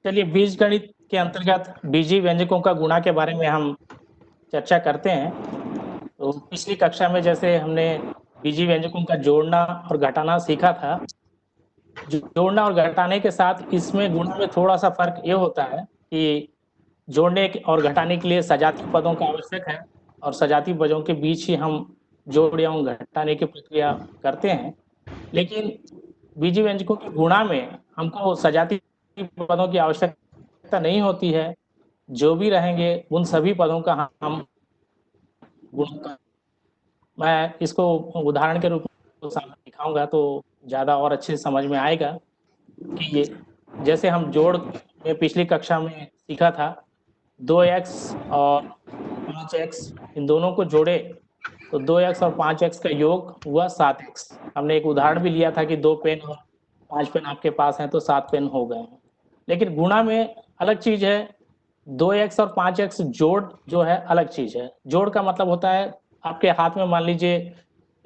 चलिए बीजगणित के अंतर्गत बीजीय व्यंजकों का गुणा के बारे में हम चर्चा करते हैं। तो पिछली कक्षा में जैसे हमने बीजीय व्यंजकों का जोड़ना और घटाना सीखा था। जोड़ना और घटाने के साथ इसमें गुणा में थोड़ा-सा फ़र्क ये होता है कि जोड़ने और घटाने के लिए सजातीय पदों का आवश्यक है और सजातीय पदों के बीच ही हम जोड़ एवं घटाने की प्रक्रिया करते हैं। लेकिन बीजीय व्यंजकों के गुणा में हमको सजातीय पदों की आवश्यकता नहीं होती है। जो भी रहेंगे उन सभी पदों का हम गुणा मैं इसको उदाहरण के रूप में सामने दिखाऊँगा तो ज़्यादा और अच्छे से समझ में आएगा कि ये जैसे हम जोड़ में पिछली कक्षा में सीखा था 2x और 5x इन दोनों को जोड़े तो 2x और 5x का योग हुआ 7x। हमने एक उदाहरण भी लिया था कि 2 पेन और 5 पेन आपके पास हैं तो 7 पेन हो गए हैं। लेकिन गुणा में अलग चीज़ है, 2x और 5x जोड़ जो है अलग चीज़ है। जोड़ का मतलब होता है आपके हाथ में मान लीजिए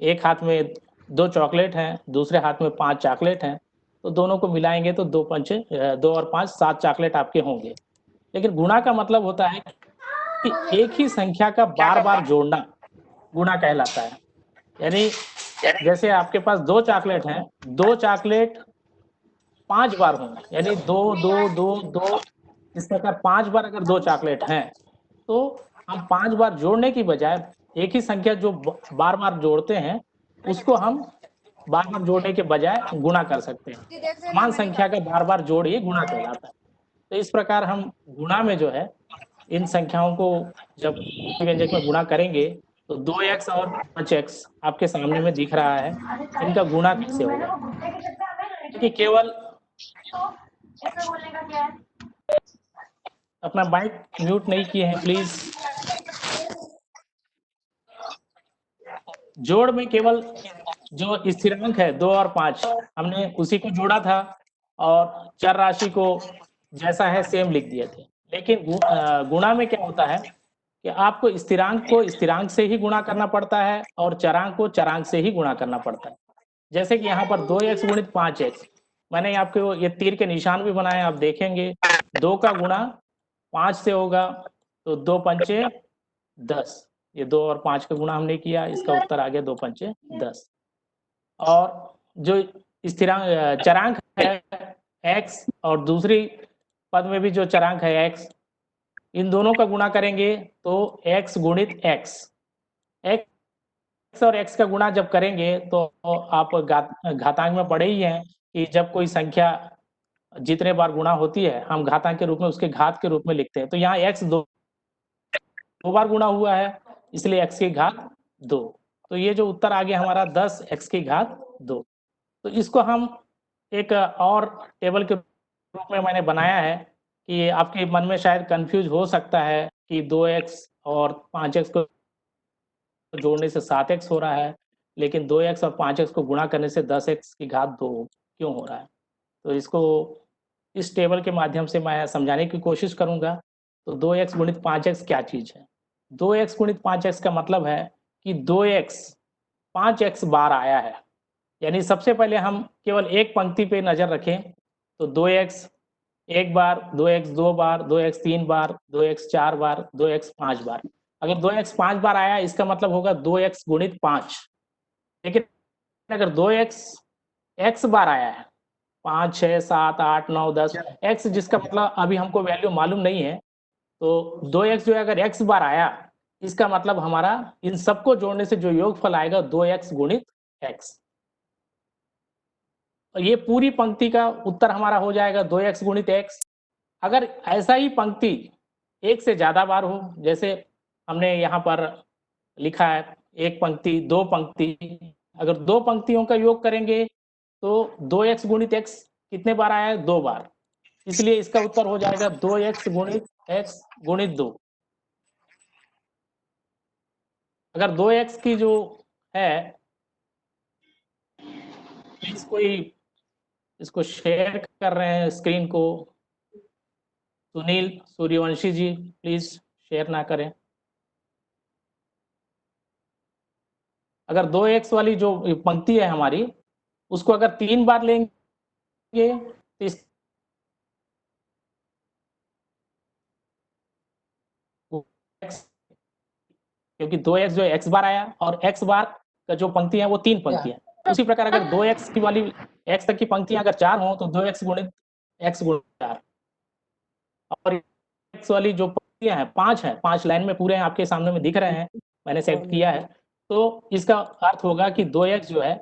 एक हाथ में 2 चॉकलेट हैं, दूसरे हाथ में 5 चॉकलेट हैं, तो दोनों को मिलाएँगे तो 2 पंचे 2 और 5 7 चॉकलेट आपके होंगे। लेकिन गुणा का मतलब होता है कि एक ही संख्या का बार-बार जोड़ना गुणा कहलाता है। यानी जैसे आपके पास 2 चॉकलेट हैं, 2 चॉकलेट 5 बार हों, यानी 2, 2, 2, 2 इस प्रकार 5 बार अगर 2 चॉकलेट हैं, तो हम 5 बार जोड़ने की बजाय एक ही संख्या जो बार-बार जोड़ते हैं, उसको हम बार-बार जोड़ने के बजाय गुणा कर सकते हैं। समान संख्या का बार-बार जोड़ ही गुणा कहलाता है। तो इस प्रकार हम गुणा में जो है, इन संख्याओं को जब व्यंजक में गुणा करेंगे, तो 2x और 5x आपके सामने में दिख रहा है, इनका गुणा कैसे होगा? देखिए केवल अपना माइक म्यूट नहीं किए हैं प्लीज़। जोड़ में केवल जो स्थिरांक है 2 और 5 हमने उसी को जोड़ा था और चर राशि को जैसा है सेम लिख दिए थे। लेकिन गुणा में क्या होता है कि आपको स्थिरांक को स्थिरांक से ही गुणा करना पड़ता है और चरांक को चरांक से ही गुणा करना पड़ता है। जैसे कि यहाँ पर 2x गुणित 5x मैंने आपको ये तीर के निशान भी बनाए आप देखेंगे 2 का गुणा 5 से होगा तो 2 पंचे 10 ये 2 और 5 का गुणा हमने किया इसका उत्तर आ गया 2 पंचे 10 और जो स्थिरांक चरांक है x और दूसरी पद में भी जो चरांक है x इन दोनों का गुणा करेंगे तो x गुणित x और x का गुणा जब करेंगे तो आप घातांक में पढ़े ही हैं कि जब कोई संख्या जितने बार गुणा होती है हम घातांक के रूप में उसके घात के रूप में लिखते हैं। तो यहाँ x 2 बार गुणा हुआ है इसलिए x की घात 2। तो ये जो उत्तर आ गया हमारा 10 x की घात 2। तो इसको हम एक और टेबल के रूप में मैंने बनाया है कि आपके मन में शायद कन्फ्यूज हो सकता है कि 2x और 5x को जोड़ने से 7x हो रहा है, लेकिन 2x और 5x को गुणा करने से 10x की घात 2 क्यों हो रहा है? तो इसको इस टेबल के माध्यम से मैं समझाने की कोशिश करूँगा। तो 2x गुणित 5x क्या चीज़ है? 2x गुणित 5x का मतलब है कि 2x 5x बार आया है। यानी सबसे पहले हम केवल एक पंक्ति पे नज़र रखें, तो 2x 1 बार, 2x 2 बार, 2x 3 बार, 2x 4 बार, 2x 5 बार। अगर 2x 5 बार आया इसका मतलब होगा 2x गुणित 5। लेकिन अगर 2x x बार आया है 5, 6, 7, 8, 9, 10 x जिसका मतलब अभी हमको वैल्यू मालूम नहीं है, तो 2x जो है अगर x बार आया, इसका मतलब हमारा इन सबको जोड़ने से जो योगफल आएगा 2x गुणित x। और ये पूरी पंक्ति का उत्तर हमारा हो जाएगा 2x गुणित x। अगर ऐसा ही पंक्ति एक से ज़्यादा बार हो, जैसे हमने यहाँ पर लिखा है एक पंक्ति, दो पंक्ति, अगर दो पंक्तियों का योग करेंगे तो 2x गुणित x कितने बार आया है? 2 बार। इसलिए इसका उत्तर हो जाएगा 2x गुणित x गुणित 2। अगर 2x की जो है प्लीज कोई इसको शेयर कर रहे हैं स्क्रीन को, सुनील सूर्यवंशी जी प्लीज शेयर ना करें। अगर 2x वाली जो पंक्ति है हमारी उसको अगर 3 बार लेंगे तो क्योंकि 2x जो x बार आया और x बार का जो पंक्ति है वो 3 पंक्तियां। उसी प्रकार अगर 2x की वाली x तक की पंक्तियां अगर 4 हो तो 2x गुणित x गुणित 4, और x वाली जो पंक्तियां हैं 5 हैं, 5 लाइन में पूरे आपके सामने में दिख रहे हैं, मैंने सेट किया है। तो इसका अर्थ होगा कि 2x जो है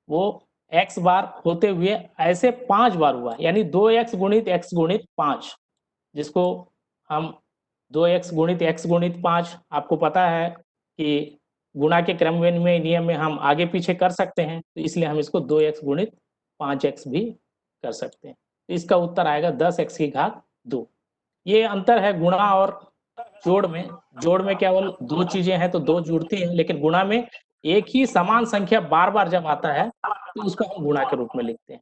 वो x बार होते हुए ऐसे 5 बार हुआ, यानी 2x गुणित x गुणित 5, जिसको हम 2x गुणित x गुणित 5 आपको पता है कि गुणा के क्रमवेद में नियम में हम आगे पीछे कर सकते हैं, तो इसलिए हम इसको 2x गुणित 5x भी कर सकते हैं। तो इसका उत्तर आएगा 10x की घात 2। ये अंतर है गुणा और जोड़ में। जोड़ में केवल 2 चीजें हैं तो 2 जुड़ती हैं, लेकिन गुणा में एक ही समान संख्या बार बार जब आता है तो उसको हम गुणा के रूप में लिखते हैं।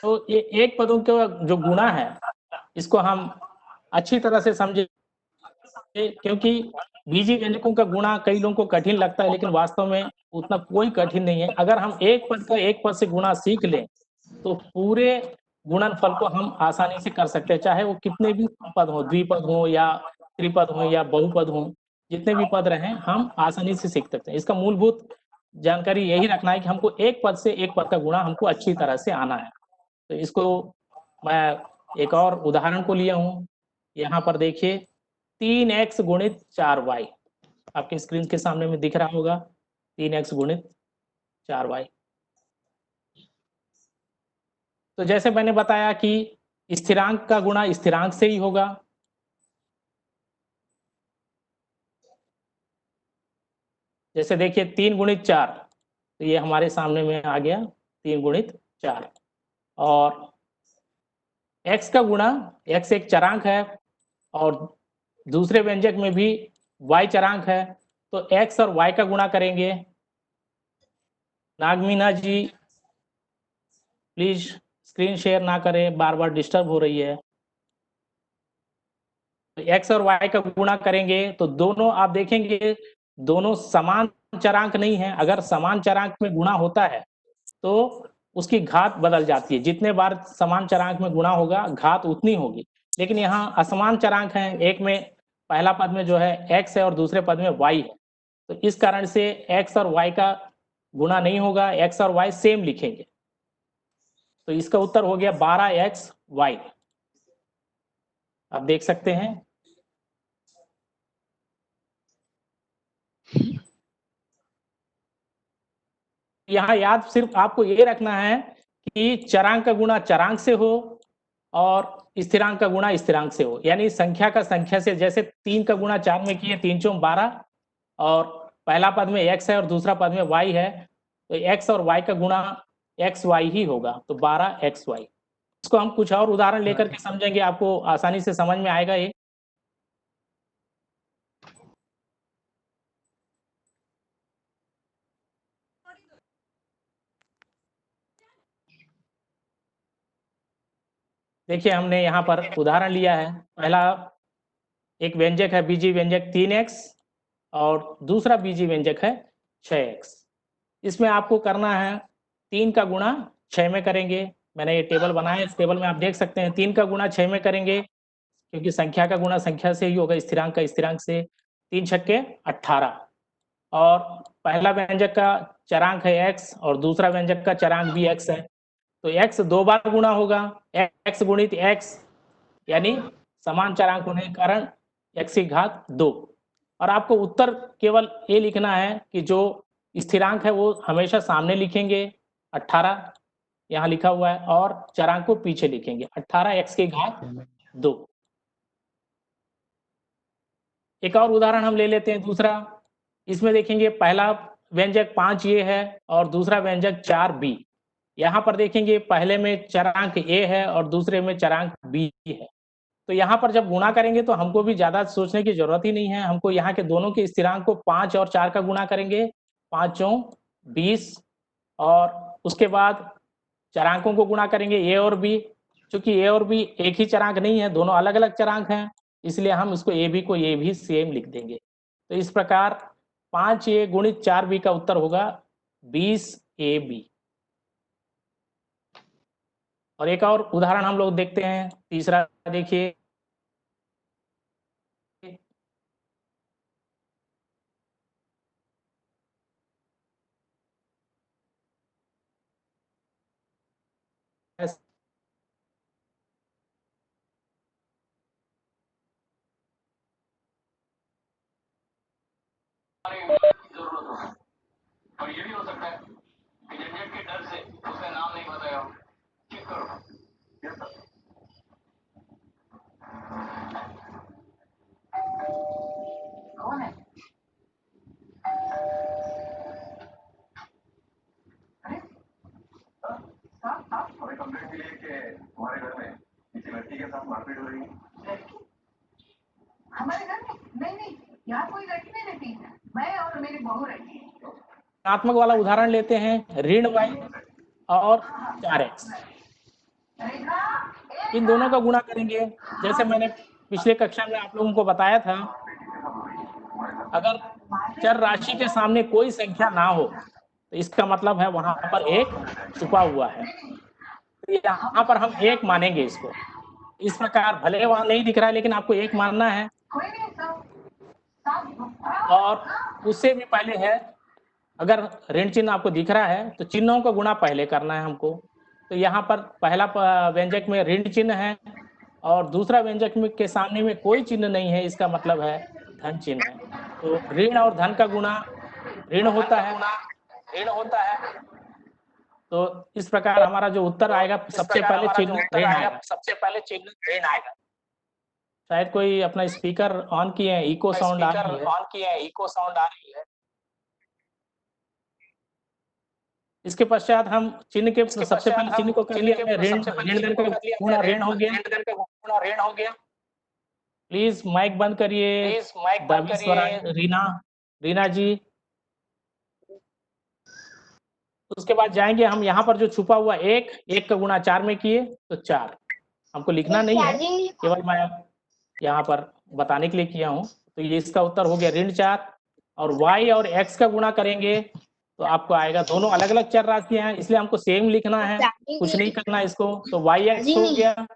तो ये एक पदों का जो गुणा है इसको हम अच्छी तरह से समझे, क्योंकि बीजी व्यंजकों का गुणा कई लोगों को कठिन लगता है, लेकिन वास्तव में उतना कोई कठिन नहीं है। अगर हम एक पद का एक पद से गुणा सीख लें तो पूरे गुणनफल को हम आसानी से कर सकते हैं, चाहे वो कितने भी पद हो, द्विपद हो या त्रिपद हो या बहुपद हो, जितने भी पद रहे हम आसानी से सीख सकते हैं। इसका मूलभूत जानकारी यही रखना है कि हमको एक पद से एक पद का गुणा हमको अच्छी तरह से आना है। तो इसको मैं एक और उदाहरण को लिया हूँ, यहाँ पर देखिए 3x गुणित 4y आपके स्क्रीन के सामने में दिख रहा होगा, 3x गुणित 4y। तो जैसे मैंने बताया कि स्थिरांक का गुणा स्थिरांक से ही होगा। जैसे देखिए 3 गुणित 4, तो ये हमारे सामने में आ गया 3 गुणित 4, और x का गुणा, x एक चरांक है और दूसरे व्यंजक में भी y चरांक है, तो x और y का गुणा करेंगे। नागमीना जी प्लीज स्क्रीन शेयर ना करें, बार बार डिस्टर्ब हो रही है। तो x और y का गुणा करेंगे तो दोनों आप देखेंगे दोनों समान चरांक नहीं है। अगर समान चरांक में गुणा होता है तो उसकी घात बदल जाती है, जितने बार समान चरांक में गुणा होगा घात उतनी होगी। लेकिन यहाँ असमान चरांक है, एक में पहला पद में जो है x है और दूसरे पद में y है, तो इस कारण से x और y का गुणा नहीं होगा, x और y सेम लिखेंगे। तो इसका उत्तर हो गया 12xy। आप देख सकते हैं यहाँ याद सिर्फ आपको ये रखना है कि चरांक का गुणा चरांक से हो और स्थिरांक का गुणा स्थिरांक से हो, यानी संख्या का संख्या से। जैसे 3 का गुणा 4 में किए, 3 चौक 12, और पहला पद में x है और दूसरा पद में y है, तो x और y का गुणा xy ही होगा, तो 12xy। इसको हम कुछ और उदाहरण लेकर के समझेंगे, आपको आसानी से समझ में आएगा ये। देखिए हमने यहाँ पर उदाहरण लिया है। पहला एक व्यंजक है बीजी व्यंजक 3x और दूसरा बीजी व्यंजक है 6x। इसमें आपको करना है 3 का गुणा 6 में करेंगे। मैंने ये टेबल बनाया है, इस टेबल में आप देख सकते हैं 3 का गुणा 6 में करेंगे, क्योंकि संख्या का गुणा संख्या से ही होगा, स्थिरांक का स्थिरांक से। 3 छक्के 18, और पहला व्यंजक का चरांक है x और दूसरा व्यंजक का चरांक भी x है, तो x 2 बार गुणा होगा, x गुणित x, यानी समान चरांक होने के कारण x की घात 2। और आपको उत्तर केवल ये लिखना है कि जो स्थिरांक है वो हमेशा सामने लिखेंगे, 18 यहाँ लिखा हुआ है, और चरांक को पीछे लिखेंगे, 18x की घात 2। एक और उदाहरण हम ले लेते हैं दूसरा। इसमें देखेंगे पहला व्यंजक 5 ये है और दूसरा व्यंजक 4b। यहाँ पर देखेंगे पहले में चरांक a है और दूसरे में चरांक b है। तो यहाँ पर जब गुणा करेंगे तो हमको भी ज्यादा सोचने की जरूरत ही नहीं है, हमको यहाँ के दोनों के स्थिरांक को 5 और 4 का गुणा करेंगे, 5 चौक 20, और उसके बाद चरांकों को गुणा करेंगे a और b। चूंकि a और b एक ही चरांक नहीं है, दोनों अलग अलग चरांक हैं, इसलिए हम इसको ए बी को ये भी सेम लिख देंगे। तो इस प्रकार 5a गुणित 4b का उत्तर होगा 20ab। और एक और उदाहरण हम लोग देखते हैं, तीसरा देखिए। और ये भी हो सकता है कि झंझट के डर से उसका नाम नहीं बताया हो। चेक करो। कौन है? अरे साहब हमें कंप्लेंट मिली है कि हमारे घर में किसी लड़की के साथ मारपीट हो रही है। हमारे घर में? नहीं, यहाँ कोई लड़की नहीं रहती। मैं और मेरी बहू रहती है। ऋणात्मक वाला उदाहरण लेते हैं, ऋण y और 4x। इन दोनों का गुणा करेंगे। जैसे मैंने पिछले कक्षा में आप लोगों को बताया था, अगर चर राशि के सामने कोई संख्या ना हो तो इसका मतलब है वहां पर एक छुपा हुआ है। तो यहाँ पर हम एक मानेंगे इसको। इस प्रकार भले वहां नहीं दिख रहा है लेकिन आपको एक मानना है। और उससे भी पहले है, अगर ऋण चिन्ह आपको दिख रहा है तो चिन्हों का गुणा पहले करना है हमको। तो यहाँ पर पहला व्यंजक में ऋण चिन्ह है और दूसरा व्यंजक में के सामने में कोई चिन्ह नहीं है, इसका मतलब है धन चिन्ह है। तो ऋण और धन का गुणा ऋण होता है। तो इस प्रकार हमारा जो उत्तर आएगा, सबसे पहले चिन्ह ऋण आएगा। शायद कोई अपना स्पीकर ऑन किए हैं, इको साउंड आ रही है। इसके पश्चात हम चिन्ह के सबसे पहले चिन्ह को कर लिया हमने, ऋण धन का गुणा ऋण हो गया। प्लीज माइक बंद करिए। रीना जी। उसके बाद जाएंगे हम यहाँ पर जो छुपा हुआ एक का गुणा 4 में किए तो 4 हमको लिखना नहीं है, केवल मैं यहाँ पर बताने के लिए किया हूँ। तो ये इसका उत्तर हो गया ऋण 4। और y और x का गुणा करेंगे तो आपको आएगा, दोनों अलग अलग चर राशियां हैं इसलिए हमको सेम लिखना है, कुछ नहीं करना इसको। तो yx हो गया।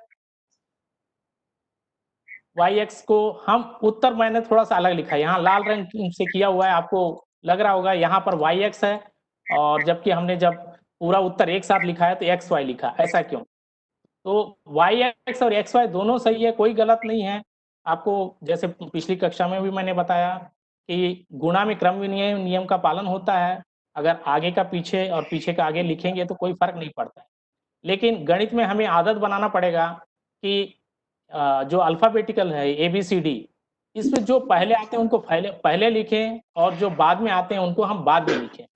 yx को हम उत्तर मैंने थोड़ा सा अलग लिखा है, यहाँ लाल रंग से किया हुआ है, आपको लग रहा होगा यहाँ पर yx है और जबकि हमने जब पूरा उत्तर एक साथ लिखा है तो xy लिखा। ऐसा क्यों? तो yx और xy दोनों सही है, कोई गलत नहीं है। आपको जैसे पिछली कक्षा में भी मैंने बताया कि गुणा में क्रम विनिमय नियम का पालन होता है। अगर आगे का पीछे और पीछे का आगे लिखेंगे तो कोई फर्क नहीं पड़ता है। लेकिन गणित में हमें आदत बनाना पड़ेगा कि जो अल्फाबेटिकल है ABCD, इसमें जो पहले आते हैं उनको पहले लिखें और जो बाद में आते हैं उनको हम बाद में लिखें,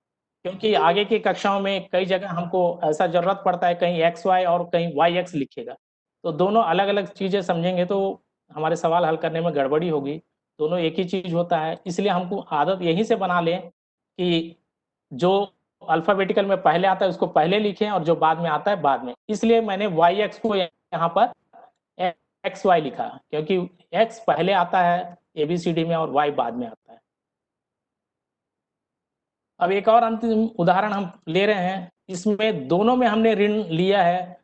क्योंकि आगे की कक्षाओं में कई जगह हमको ऐसा जरूरत पड़ता है, कहीं XY और कहीं YX लिखेगा। तो दोनों अलग अलग चीजें समझेंगे तो हमारे सवाल हल करने में गड़बड़ी होगी। दोनों एक ही चीज होता है, इसलिए हमको आदत यहीं से बना लें कि जो अल्फाबेटिकल में पहले आता है उसको पहले लिखें और जो बाद में आता है बाद में। इसलिए मैंने YX को यहाँ पर XY लिखा, क्योंकि X पहले आता है ABCD में और Y बाद में आता है। अब एक और अंतिम उदाहरण हम ले रहे हैं, इसमें दोनों में हमने ऋण लिया है।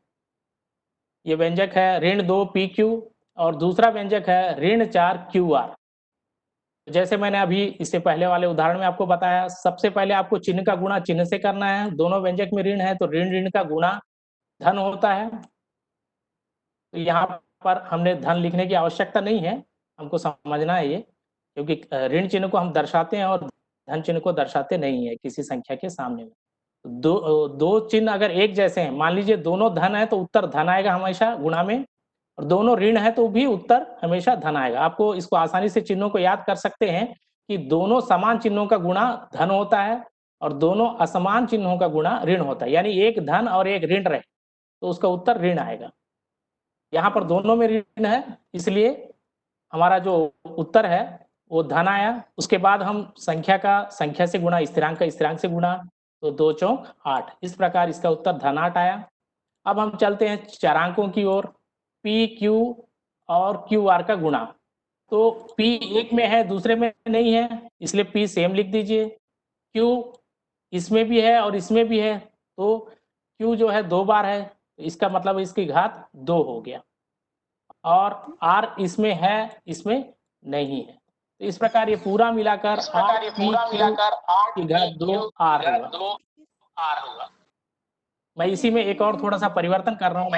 ये व्यंजक है ऋण 2 PQ और दूसरा व्यंजक है ऋण 4 QR। जैसे मैंने अभी इससे पहले वाले उदाहरण में आपको बताया, सबसे पहले आपको चिन्ह का गुणा चिन्ह से करना है। दोनों व्यंजक में ऋण है तो ऋण का गुणा धन होता है। तो यहाँ पर हमने धन लिखने की आवश्यकता नहीं है, हमको समझना है ये, क्योंकि ऋण चिन्ह को हम दर्शाते हैं और धन चिन्ह को दर्शाते नहीं है किसी संख्या के सामने में। दो चिन्ह अगर एक जैसे हैं, मान लीजिए दोनों धन है तो उत्तर धन आएगा हमेशा गुणा में, और दोनों ऋण है तो भी उत्तर हमेशा धन आएगा। आपको इसको आसानी से चिन्हों को याद कर सकते हैं कि दोनों समान चिन्हों का गुणा धन होता है और दोनों असमान चिन्हों का गुणा ऋण होता है। यानी एक धन और एक ऋण रहे तो उसका उत्तर ऋण आएगा। यहाँ पर दोनों में ऋण है इसलिए हमारा जो उत्तर है वो धन आया। उसके बाद हम संख्या से गुणा, स्थिरांक का स्थिरांक से गुणा, तो 2 चौक 8, इस प्रकार इसका उत्तर धन 8 आया। अब हम चलते हैं चरांकों की ओर, PQ और QR का गुणा। तो P एक में है दूसरे में नहीं है इसलिए P सेम लिख दीजिए। Q इसमें भी है और इसमें भी है तो Q जो है 2 बार है तो इसका मतलब इसकी घात 2 हो गया, और r इसमें है, इसमें नहीं है। तो इस प्रकार ये पूरा मिलाकर r की घात 2 r होगा। मैं इसी में एक और थोड़ा सा परिवर्तन कर रहा हूँ,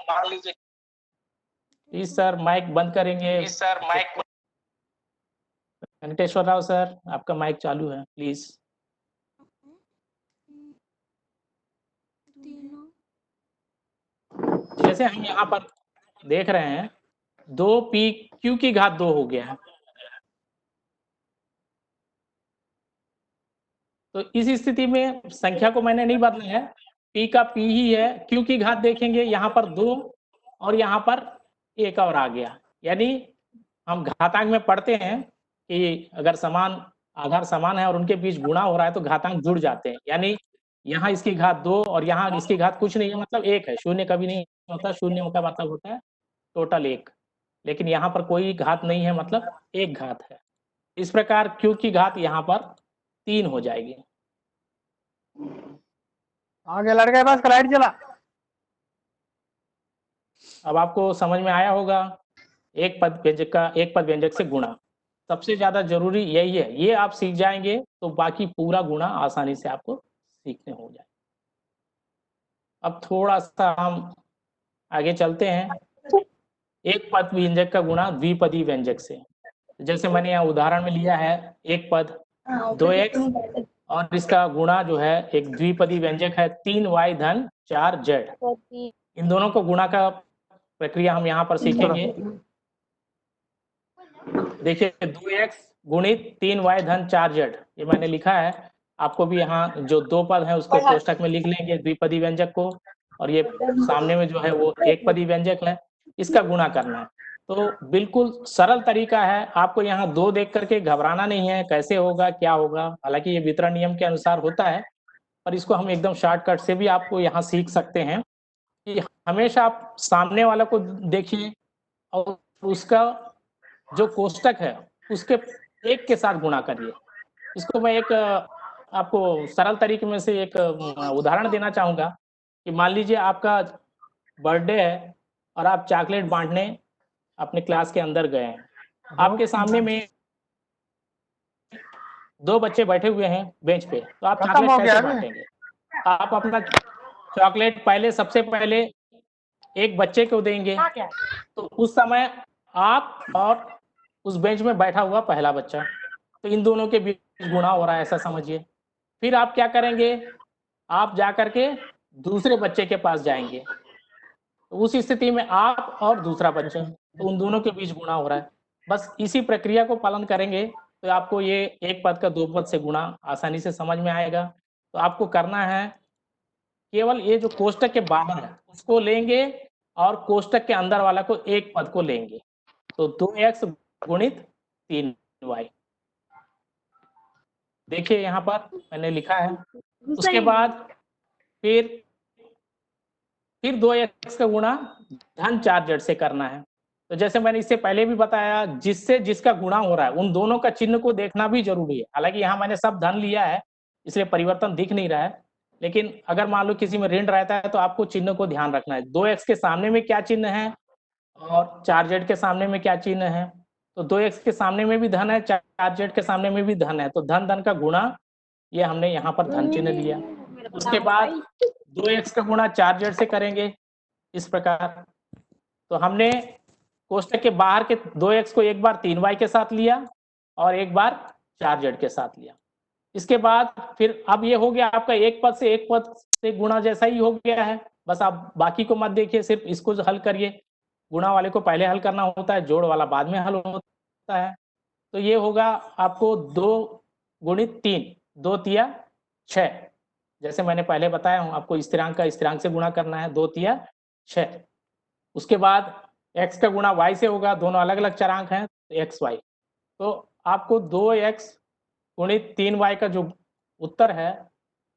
मान लीजिए। प्लीज सर माइक बंद करेंगे। वेंकटेश्वर राव सर, आपका माइक चालू है, प्लीज। जैसे हम यहाँ पर देख रहे हैं 2p की घात 2 हो गया है। तो इस स्थिति में संख्या को मैंने नहीं बदला है, p का p ही है। q की घात देखेंगे यहाँ पर 2 और यहाँ पर एक और आ गया। यानी हम घातांक में पढ़ते हैं कि अगर समान आधार समान है और उनके बीच गुणा हो रहा है तो घातांक जुड़ जाते हैं। यानी यहाँ इसकी घात 2 और यहाँ इसकी घात कुछ नहीं है, मतलब 1 है। शून्य कभी नहीं होता, शून्य का मतलब होता है टोटल 1, लेकिन यहाँ पर कोई घात नहीं है, मतलब एक घात है। इस प्रकार q की घात यहाँ पर 3 हो जाएगी। आगे लड़के के पास स्लाइड चला। अब आपको समझ में आया होगा, एक पद व्यंजक का एक पद व्यंजक से गुणा सबसे ज्यादा जरूरी यही है। ये आप सीख जाएंगे तो बाकी पूरा गुणा आसानी से आपको सीखने हो जाए। अब थोड़ा सा हम आगे चलते हैं। एक पद व्यंजक का गुणा द्विपदी व्यंजक से। जैसे मैंने यहाँ उदाहरण में लिया है एक पद 2x और इसका गुणा जो है एक द्विपदी व्यंजक है 3y धन 4z। इन दोनों को गुणा का प्रक्रिया हम यहाँ पर सीखेंगे। देखिए 2x गुणित 3y धन 4z, ये मैंने लिखा है। आपको भी यहाँ जो दो पद है उसको कोष्टक में लिख लेंगे द्विपदी व्यंजक को, और ये सामने में जो है वो एक पदी व्यंजक है, इसका गुणा करना है। तो बिल्कुल सरल तरीका है, आपको यहाँ 2 देख करके घबराना नहीं है कैसे होगा क्या होगा। हालांकि ये वितरण नियम के अनुसार होता है, पर इसको हम एकदम शॉर्टकट से भी आपको यहाँ सीख सकते हैं कि हमेशा आप सामने वाला को देखिए और उसका जो कोष्टक है उसके एक के साथ गुणा करिए। इसको मैं एक आपको सरल तरीके में से एक उदाहरण देना चाहूंगा कि मान लीजिए आपका बर्थडे है और आप चॉकलेट बांटने अपने क्लास के अंदर गए हैं। आपके सामने में 2 बच्चे बैठे हुए हैं बेंच पे, तो आप चॉकलेट कैसे बांटेंगे? आप अपना चॉकलेट पहले सबसे पहले एक बच्चे को देंगे, तो उस समय आप और उस बेंच में बैठा हुआ पहला बच्चा, तो इन दोनों के बीच गुणा हो रहा है ऐसा समझिए। फिर आप क्या करेंगे, आप जाकर के दूसरे बच्चे के पास जाएंगे, तो उस स्थिति में आप और दूसरा बच्चा, तो उन दोनों के बीच गुणा हो रहा है। बस इसी प्रक्रिया को पालन करेंगे तो आपको ये एक पद का 2 पद से गुणा आसानी से समझ में आएगा। तो आपको करना है केवल ये जो कोष्टक के बाहर है उसको लेंगे और कोष्टक के अंदर वाला को एक पद को लेंगे, तो 2x गुणित 3y। देखिए यहाँ पर मैंने लिखा है। उसके बाद फिर 2x का गुणा धन 4z से करना है। तो जैसे मैंने इससे पहले भी बताया, जिससे जिसका गुणा हो रहा है उन दोनों का चिन्ह को देखना भी जरूरी है। हालांकि यहाँ मैंने सब धन लिया है इसलिए परिवर्तन दिख नहीं रहा है, लेकिन अगर मान लो किसी में ऋण रहता है तो आपको चिन्ह को ध्यान रखना है। 2x के सामने में क्या चिन्ह है और 4z के सामने में क्या चिन्ह है। तो 2x के सामने में भी धन है, 4z के सामने में भी धन है, तो धन धन का गुणा ये हमने यहाँ पर धन चिन्ह लिया। उसके बाद 2x का गुणा 4z से करेंगे इस प्रकार। तो हमने कोष्टक के बाहर के 2x को एक बार 3y के साथ लिया और एक बार 4z के साथ लिया। इसके बाद फिर अब ये हो गया आपका एक पद से गुणा जैसा ही हो गया है। बस आप बाकी को मत देखिए, सिर्फ इसको हल करिए। गुणा वाले को पहले हल करना होता है, जोड़ वाला बाद में हल होता है। तो ये होगा आपको 2 गुणित 3, 2 तिया 6। जैसे मैंने पहले बताया हूं आपको स्थिरांक का स्थिरांक से गुणा करना है, 2 तिया 6। उसके बाद x का गुणा y से होगा, दोनों अलग अलग चरांक हैं तो xy। तो आपको 2x गुणित 3y का जो उत्तर है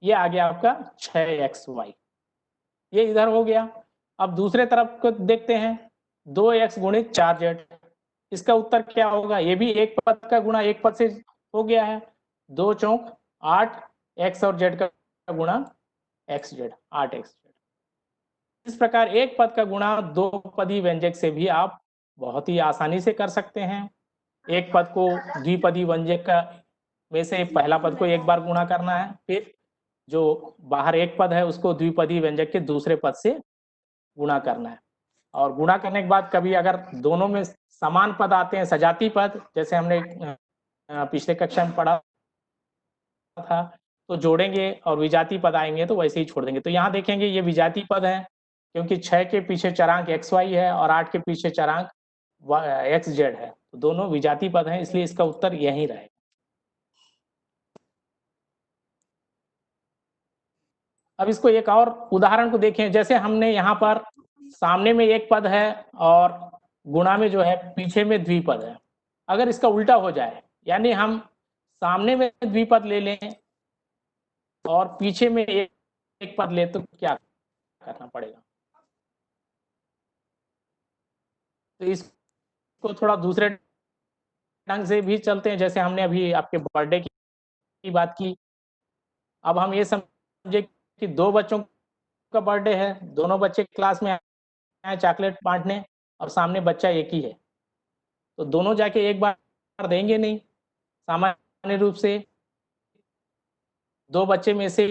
ये आ गया आपका 6xy। ये इधर हो गया। अब दूसरे तरफ को देखते हैं, 2x गुणित 4z, इसका उत्तर क्या होगा? ये भी एक पद का गुणा एक पद से हो गया है। 2 चौक 8, x और z का गुणा xz, 8xz। इस प्रकार एक पद का गुणा दो पदी व्यंजक से भी आप बहुत ही आसानी से कर सकते हैं। एक पद को द्विपदी व्यंजक का में से पहला पद को एक बार गुणा करना है, फिर जो बाहर एक पद है उसको द्विपदी व्यंजक के दूसरे पद से गुणा करना है। और गुणा करने के बाद कभी अगर दोनों में समान पद आते हैं, सजाती पद, जैसे हमने पिछले कक्षा में पढ़ा था, तो जोड़ेंगे और विजाती पद आएंगे तो वैसे ही छोड़ देंगे। तो यहाँ देखेंगे ये विजाती पद है, क्योंकि 6 के पीछे चरांक xy है और 8 के पीछे चरांक xz है, तो दोनों विजाती पद हैं, इसलिए इसका उत्तर यही रहेगा। अब इसको एक और उदाहरण को देखें, जैसे हमने यहाँ पर सामने में एक पद है और गुणा में जो है पीछे में द्विपद है। अगर इसका उल्टा हो जाए, यानी हम सामने में द्विपद ले लें और पीछे में एक पद ले, तो क्या करना पड़ेगा? तो इसको थोड़ा दूसरे ढंग से भी चलते हैं, जैसे हमने अभी आपके बर्थडे की बात की। अब हम ये समझे कि दो बच्चों का बर्थडे है, दोनों बच्चे क्लास में आए चॉकलेट बांटने और सामने बच्चा एक ही है, तो दोनों जाके एक बार देंगे नहीं। सामान्य रूप से दो बच्चे में से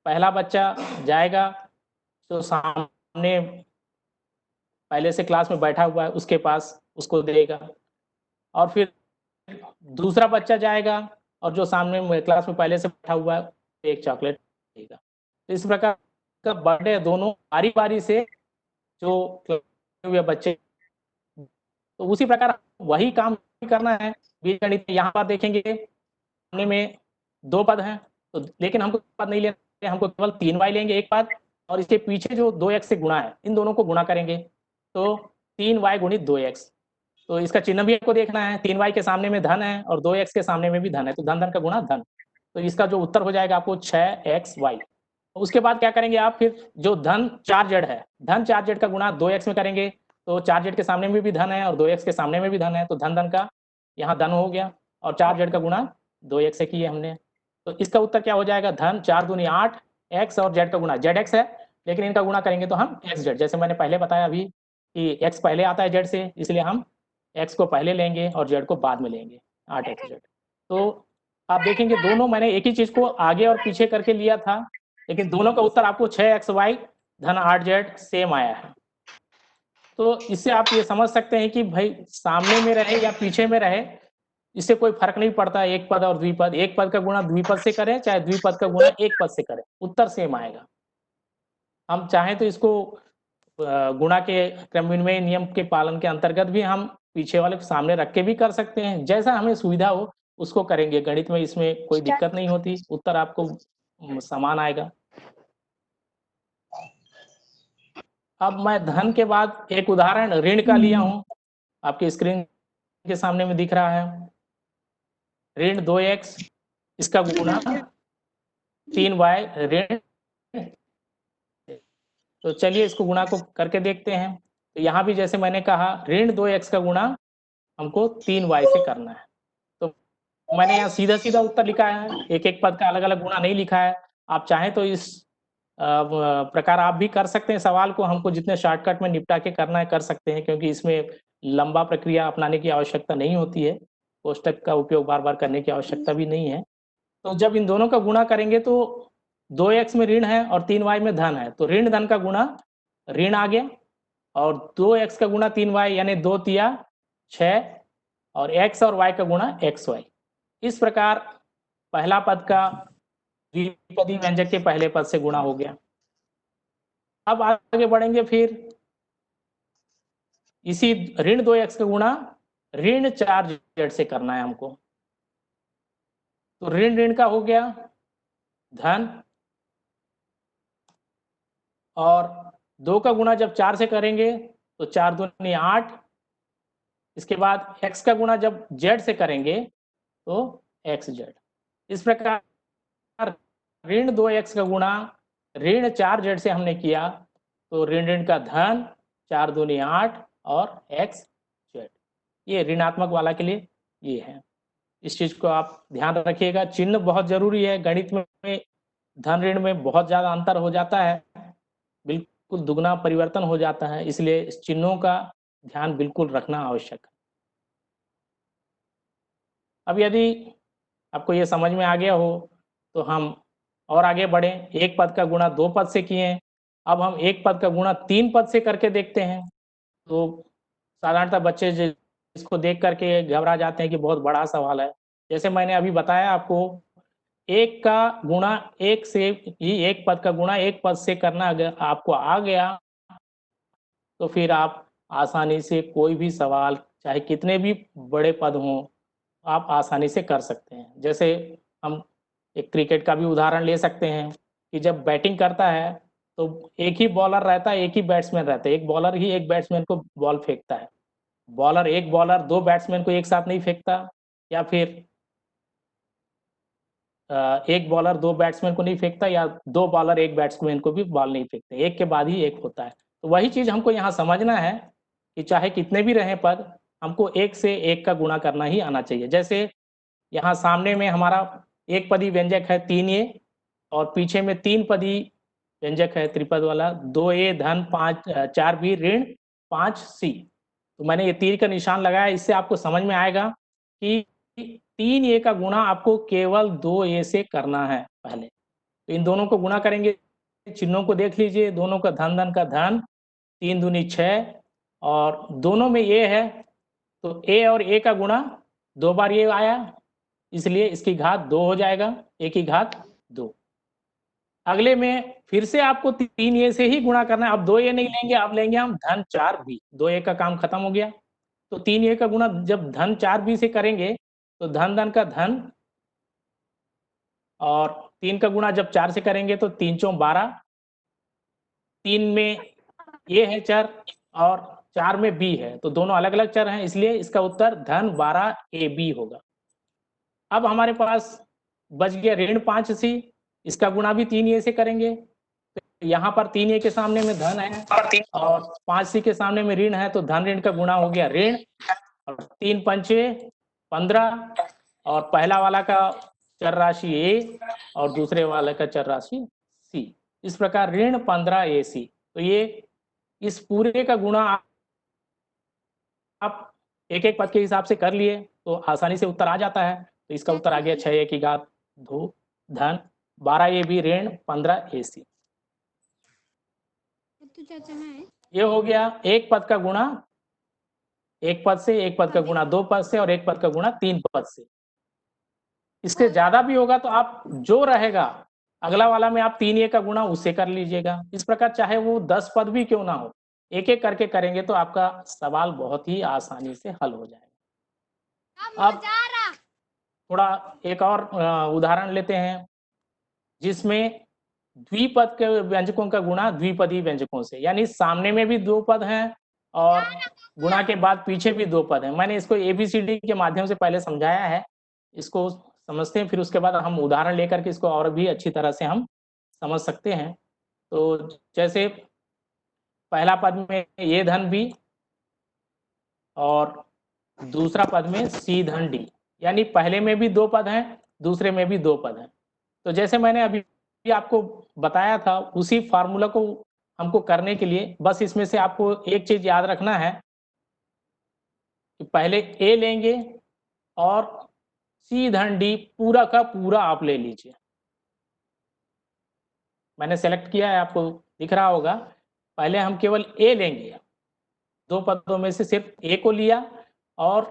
पहला बच्चा जाएगा तो सामने पहले से क्लास में बैठा हुआ है उसके पास, उसको देगा, और फिर दूसरा बच्चा जाएगा और जो सामने में क्लास में पहले से बैठा हुआ है एक चॉकलेट देगा। तो इस प्रकार का बर्थडे दोनों बारी बारी से जो हुए बच्चे, तो उसी प्रकार वही काम करना है बीजगणित। यहाँ पर देखेंगे सामने में दो पद हैं, तो लेकिन हमको पद नहीं लेना, हमको केवल 3y लेंगे एक पद, और इसके पीछे जो 2x से गुणा है, इन दोनों को गुणा करेंगे तो 3y गुणित 2x। तो इसका चिन्ह भी आपको देखना है, 3y के सामने में धन है और 2x के सामने में भी धन है, तो धन धन का गुणा धन। तो इसका जो उत्तर हो जाएगा आपको 6xy। उसके बाद क्या करेंगे आप, फिर जो धन 4z है, धन 4z का गुणा 2x में करेंगे, तो 4z के सामने में भी धन है और 2x के सामने में भी धन है, तो धन धन का यहाँ धन हो गया, और 4z का गुणा 2x से किए हमने, तो इसका उत्तर क्या हो जाएगा, धन 4 दूनी 8, x और z का गुणा zx है, लेकिन इनका गुणा करेंगे तो हम xz, जैसे मैंने पहले बताया अभी कि x पहले आता है z से, इसलिए हम x को पहले लेंगे और z को बाद में लेंगे, 8xz। तो आप देखेंगे दोनों मैंने एक ही चीज को आगे और पीछे करके लिया था, लेकिन दोनों का उत्तर आपको 6xy धन 8z सेम आया है। तो इससे आप ये समझ सकते हैं कि भाई सामने में रहे या पीछे में रहे, इससे कोई फर्क नहीं पड़ता, एक पद और द्विपद, एक पद का गुणा द्विपद से करें चाहे द्विपद का गुणा एक पद से करें, उत्तर सेम आएगा। हम चाहें तो इसको गुणा के क्रम विनिमय नियम के पालन के अंतर्गत भी हम पीछे वाले को सामने रख के भी कर सकते हैं, जैसा हमें सुविधा हो उसको करेंगे। गणित में इसमें कोई दिक्कत नहीं होती, उत्तर आपको समान आएगा। अब मैं धन के बाद एक उदाहरण ऋण का लिया हूं, आपकी स्क्रीन के सामने में दिख रहा है, ऋण 2x, इसका गुणा 3y ऋण। तो चलिए इसको गुणा को करके देखते हैं। तो यहाँ भी जैसे मैंने कहा ऋण 2x का गुणा हमको 3y से करना है, तो मैंने यहाँ सीधा सीधा उत्तर लिखा है, एक एक पद का अलग अलग गुणा नहीं लिखा है। आप चाहें तो इस प्रकार आप भी कर सकते हैं सवाल को, हमको जितने शॉर्टकट में निपटा के करना है कर सकते हैं, क्योंकि इसमें लंबा प्रक्रिया अपनाने की आवश्यकता नहीं होती है, कोष्टक का उपयोग बार बार करने की आवश्यकता भी नहीं है। तो जब इन दोनों का गुणा करेंगे तो 2x में ऋण है और 3y में धन है, तो ऋण धन का गुणा ऋण आ गया, और 2x का गुणा 3y यानी 2 तिया 6, और x और y का गुणा xy। इस प्रकार पहला पद का द्विपदी व्यंजक के पहले पद से गुणा हो गया। अब आगे बढ़ेंगे, फिर इसी ऋण 2x का गुणा ऋण 4z से करना है हमको, तो ऋण ऋण का हो गया धन, और 2 का गुणा जब 4 से करेंगे तो 4 दूनी 8, इसके बाद x का गुणा जब z से करेंगे तो xz। इस प्रकार ऋण 2x का गुणा ऋण 4z से हमने किया, तो ऋण ऋण का धन 4 दूनी 8 और xz, ये ऋणात्मक वाला के लिए ये है। इस चीज को आप ध्यान रखिएगा, चिन्ह बहुत जरूरी है। गणित में धन ऋण में बहुत ज्यादा अंतर हो जाता है, बिल्कुल दुगना परिवर्तन हो जाता है, इसलिए इस चिन्हों का ध्यान बिल्कुल रखना आवश्यक है। अब यदि आपको ये समझ में आ गया हो तो हम और आगे बढ़ें। एक पद का गुणा 2 पद से किए, अब हम एक पद का गुणा 3 पद से करके देखते हैं। तो साधारणतः बच्चे इसको देख करके घबरा जाते हैं कि बहुत बड़ा सवाल है। जैसे मैंने अभी बताया आपको, एक का गुणा एक से ही एक पद का गुणा एक पद से करना अगर आपको आ गया तो फिर आप आसानी से कोई भी सवाल चाहे कितने भी बड़े पद हों आप आसानी से कर सकते हैं। जैसे हम एक क्रिकेट का भी उदाहरण ले सकते हैं कि जब बैटिंग करता है तो एक ही बॉलर रहता है, एक ही बैट्समैन रहता है, एक बॉलर ही एक बैट्समैन को बॉल फेंकता है। एक बॉलर 2 बैट्समैन को एक साथ नहीं फेंकता, या फिर एक बॉलर 2 बैट्समैन को नहीं फेंकता, या 2 बॉलर 1 बैट्समैन को भी बॉल नहीं फेंकते, एक के बाद ही एक होता है। तो वही चीज़ हमको यहाँ समझना है कि चाहे कितने भी रहें पद, हमको एक से एक का गुणा करना ही आना चाहिए। जैसे यहाँ सामने में हमारा एक पदी व्यंजक है 3a और पीछे में 3 पदी व्यंजक है त्रिपद वाला 2a धन 4b ऋण 5c। तो मैंने ये तीर का निशान लगाया, इससे आपको समझ में आएगा कि 3a का गुणा आपको केवल 2a से करना है पहले। तो इन दोनों को गुणा करेंगे, चिन्हों को देख लीजिए, दोनों का धन धन का धन, 3 दूनी 6 और दोनों में a है तो a और a का गुणा 2 बार ये आया, इसलिए इसकी घात 2 हो जाएगा, a की घात 2। अगले में फिर से आपको 3a से ही गुणा करना है। अब 2a नहीं लेंगे, अब लेंगे हम धन 4b। 2a का काम खत्म हो गया, तो 3a का गुणा जब धन 4b से करेंगे तो धन धन का धन, और 3 का गुणा जब 4 से करेंगे तो 3 चौं 12, 3 में a है चर और 4 में b है, तो दोनों अलग अलग चर हैं, इसलिए इसका उत्तर धन 12ab होगा। अब हमारे पास बच गया ऋण 5c, इसका गुणा भी 3a से करेंगे, तो यहाँ पर 3a के सामने में धन है और 5c के सामने में ऋण है, तो धन ऋण का गुणा हो गया ऋण, और 3 पंचे 15 और पहला वाला का चर राशि a और दूसरे वाले का चर राशि c। इस प्रकार ऋण 15ac। तो ये इस पूरे का गुणा आप एक एक पद के हिसाब से कर लिए तो आसानी से उत्तर आ जाता है। तो इसका उत्तर आ गया 6a की घात 2 धन 12ab ऋण 15ac। तो चाचा मैं ये हो गया एक पद का गुणा एक पद से, एक पद का गुणा 2 पद से और एक पद का गुणा 3 पद से। इसके ज्यादा भी होगा तो आप जो रहेगा अगला वाला में आप 3a का गुणा उससे कर लीजिएगा। इस प्रकार चाहे वो 10 पद भी क्यों ना हो, एक एक करके करेंगे तो आपका सवाल बहुत ही आसानी से हल हो जाएगा। अब थोड़ा एक और उदाहरण लेते हैं जिसमें द्विपद के व्यंजकों का गुणा द्विपदी व्यंजकों से, यानी सामने में भी 2 पद हैं और गुणा के बाद पीछे भी 2 पद हैं। मैंने इसको ABCD के माध्यम से पहले समझाया है, इसको समझते हैं, फिर उसके बाद हम उदाहरण लेकर के इसको और भी अच्छी तरह से हम समझ सकते हैं। तो जैसे पहला पद में a धन b और दूसरा पद में c धन d, यानी पहले में भी 2 पद हैं, दूसरे में भी 2 पद हैं। तो जैसे मैंने अभी आपको बताया था उसी फार्मूला को हमको करने के लिए बस इसमें से आपको एक चीज याद रखना है कि पहले a लेंगे और c धन d पूरा का पूरा आप ले लीजिए। मैंने सेलेक्ट किया है, आपको दिख रहा होगा। पहले हम केवल a लेंगे, 2 पदों में से सिर्फ a को लिया और